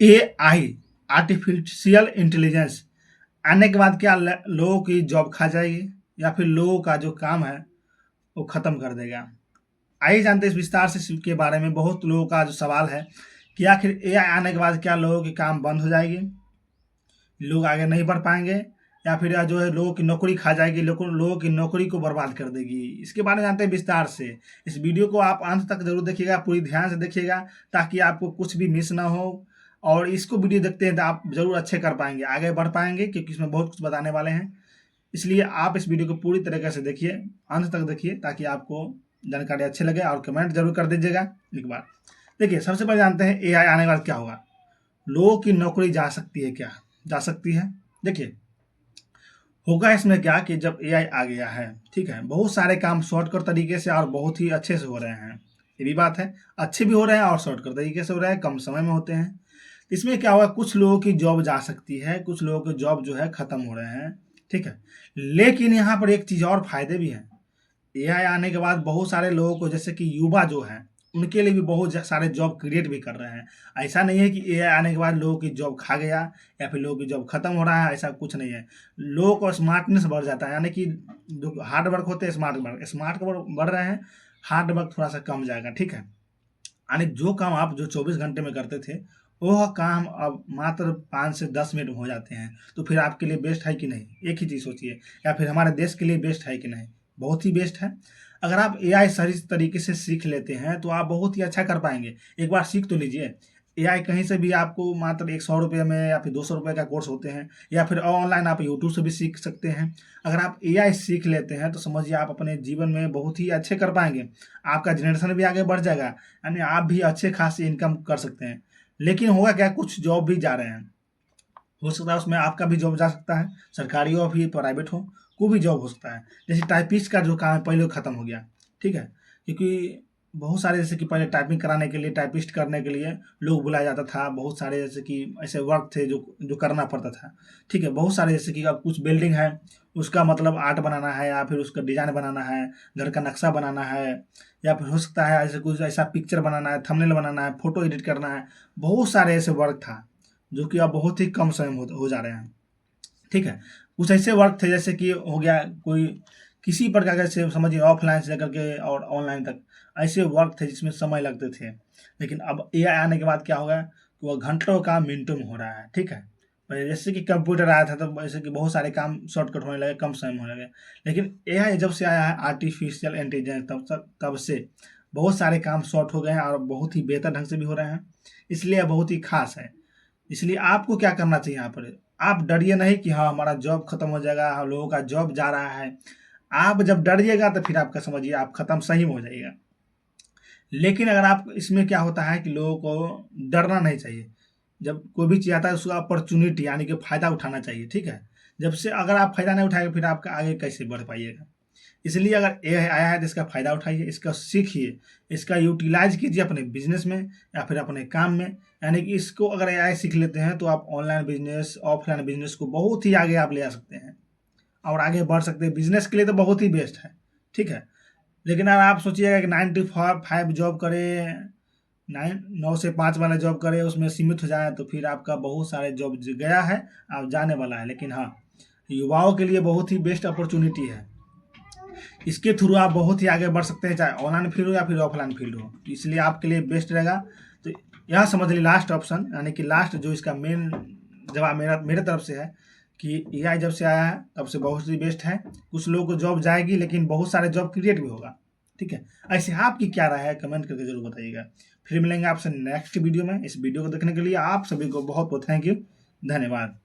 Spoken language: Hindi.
एआई आर्टिफिशियल इंटेलिजेंस आने के बाद क्या लोगों की जॉब खा जाएगी या फिर लोगों का जो काम है वो खत्म कर देगा। आइए जानते हैं इस विस्तार से इसके बारे में। बहुत लोगों का जो सवाल है कि आखिर एआई आने के बाद क्या लोगों की काम बंद हो जाएगी, लोग आगे नहीं बढ़ पाएंगे, या फिर जो है लोगों की नौकरी खा जाएगी, लोगों की नौकरी को बर्बाद कर देगी। इसके बारे में जानते हैं विस्तार से। इस वीडियो को आप अंत तक जरूर देखिएगा, पूरी ध्यान से देखिएगा ताकि आपको कुछ भी मिस ना हो। और इसको वीडियो देखते हैं तो आप जरूर अच्छे कर पाएंगे, आगे बढ़ पाएंगे, क्योंकि इसमें बहुत कुछ बताने वाले हैं। इसलिए आप इस वीडियो को पूरी तरीके से देखिए, अंत तक देखिए, ताकि आपको जानकारी अच्छी लगे। और कमेंट जरूर कर दीजिएगा एक बार। देखिए, सबसे पहले जानते हैं एआई आने के बाद क्या होगा। लोगों की नौकरी जा सकती है क्या? जा सकती है। देखिए, होगा इसमें क्या कि जब एआई आ गया है, ठीक है, बहुत सारे काम शॉर्टकट तरीके से और बहुत ही अच्छे से हो रहे हैं। ये भी बात है, अच्छे भी हो रहे हैं और शॉर्टकट तरीके से हो रहे हैं, कम समय में होते हैं। इसमें क्या होगा, कुछ लोगों की जॉब जा सकती है, कुछ लोगों की जॉब जो है खत्म हो रहे हैं, ठीक है। लेकिन यहाँ पर एक चीज और फायदे भी हैं। एआई आने के बाद बहुत सारे लोगों को, जैसे कि युवा जो हैं, उनके लिए भी बहुत सारे जॉब क्रिएट भी कर रहे हैं। ऐसा नहीं है कि एआई आने के बाद लोगों की जॉब खा गया या फिर लोगों की जॉब खत्म हो रहा है, ऐसा कुछ नहीं है। लोगों को स्मार्टनेस बढ़ जाता है, यानी कि जो हार्ड वर्क होते हैं, स्मार्ट वर्क बढ़ रहे हैं, हार्ड वर्क थोड़ा सा कम जाएगा, ठीक है। यानी जो काम आप जो 24 घंटे में करते थे, वह काम अब मात्र 5 से 10 मिनट में हो जाते हैं। तो फिर आपके लिए बेस्ट है कि नहीं? एक ही चीज़ सोचिए, या फिर हमारे देश के लिए बेस्ट है कि नहीं? बहुत ही बेस्ट है। अगर आप एआई सही तरीके से सीख लेते हैं तो आप बहुत ही अच्छा कर पाएंगे। एक बार सीख तो लीजिए। एआई कहीं से भी आपको मात्र ₹100 में या फिर ₹200 का कोर्स होते हैं, या फिर ऑनलाइन आप यूट्यूब से भी सीख सकते हैं। अगर आप एआई सीख लेते हैं तो समझिए आप अपने जीवन में बहुत ही अच्छे कर पाएंगे। आपका जनरेशन भी आगे बढ़ जाएगा, यानी आप भी अच्छे खासी इनकम कर सकते हैं। लेकिन होगा क्या, कुछ जॉब भी जा रहे हैं। हो सकता है उसमें आपका भी जॉब जा सकता है, सरकारी हो फिर प्राइवेट हो, कोई भी जॉब हो सकता है। जैसे टाइपिस्ट का जो काम है पहले खत्म हो गया, ठीक है, क्योंकि बहुत सारे, जैसे कि पहले टाइपिंग कराने के लिए, टाइपिस्ट करने के लिए लोग बुलाया जाता था। बहुत सारे जैसे कि ऐसे वर्क थे जो जो करना पड़ता था, ठीक है। बहुत सारे, जैसे कि अब कुछ बिल्डिंग है, उसका मतलब आर्ट बनाना है, या फिर उसका डिजाइन बनाना है, घर का नक्शा बनाना है, या फिर हो सकता है ऐसे कुछ ऐसा पिक्चर बनाना है, थंबनेल बनाना है, फोटो एडिट करना है। बहुत सारे ऐसे वर्क था जो कि अब बहुत ही कम समय में हो जा रहे हैं, ठीक है। कुछ ऐसे वर्क थे, जैसे कि हो गया कोई किसी प्रकार का, जैसे समझिए ऑफलाइन से लेकर के और ऑनलाइन तक ऐसे वर्क थे जिसमें समय लगते थे। लेकिन अब एआई आने के बाद क्या होगा कि वह घंटों का मिनटों में हो रहा है, ठीक है। पहले जैसे कि कंप्यूटर आया था तो जैसे कि बहुत सारे काम शॉर्टकट होने लगे, कम समय में होने लगे। लेकिन एआई जब से आया है, आर्टिफिशियल इंटेलिजेंस, तब से बहुत सारे काम शॉर्ट हो गए हैं और बहुत ही बेहतर ढंग से भी हो रहे हैं। इसलिए बहुत ही खास है। इसलिए आपको क्या करना चाहिए यहाँ पर, आप डरिए नहीं कि हाँ हमारा जॉब खत्म हो जाएगा, हम लोगों का जॉब जा रहा है। आप जब डरिएगा तो फिर आपका समझिए आप खत्म सही में हो जाइएगा। लेकिन अगर आप, इसमें क्या होता है कि लोगों को डरना नहीं चाहिए। जब कोई भी चीज़ आता है उसको अपॉर्चुनिटी यानी कि फ़ायदा उठाना चाहिए, ठीक है। जब से अगर आप फ़ायदा नहीं उठाएंगे फिर आपका आगे कैसे बढ़ पाइएगा। इसलिए अगर एआई आया है तो इसका फ़ायदा उठाइए, इसका सीखिए, इसका यूटिलाइज कीजिए अपने बिजनेस में या फिर अपने काम में। यानी कि इसको अगर एआई सीख लेते हैं तो आप ऑनलाइन बिजनेस, ऑफलाइन बिजनेस को बहुत ही आगे आप ले आ सकते हैं और आगे बढ़ सकते हैं। बिजनेस के लिए तो बहुत ही बेस्ट है, ठीक है। लेकिन अगर आप सोचिएगा कि 9 to 5 जॉब करें, 9 से 5 वाला जॉब करें, उसमें सीमित हो जाए, तो फिर आपका बहुत सारे जॉब गया है, आप जाने वाला है। लेकिन हाँ, युवाओं के लिए बहुत ही बेस्ट अपॉर्चुनिटी है। इसके थ्रू आप बहुत ही आगे बढ़ सकते हैं, चाहे ऑनलाइन फील्ड हो या फिर ऑफलाइन फील्ड हो। इसलिए आपके लिए बेस्ट रहेगा। तो यह समझ लीजिए लास्ट ऑप्शन, यानी कि लास्ट जो इसका मेन जवाब मेरे तरफ से है कि एआई जब से आया है तब से बहुत ही बेस्ट है। कुछ लोगों को जॉब जाएगी लेकिन बहुत सारे जॉब क्रिएट भी होगा, ठीक है। ऐसे आपकी क्या राय है, कमेंट करके जरूर बताइएगा। फिर मिलेंगे आपसे नेक्स्ट वीडियो में। इस वीडियो को देखने के लिए आप सभी को बहुत बहुत थैंक यू, धन्यवाद।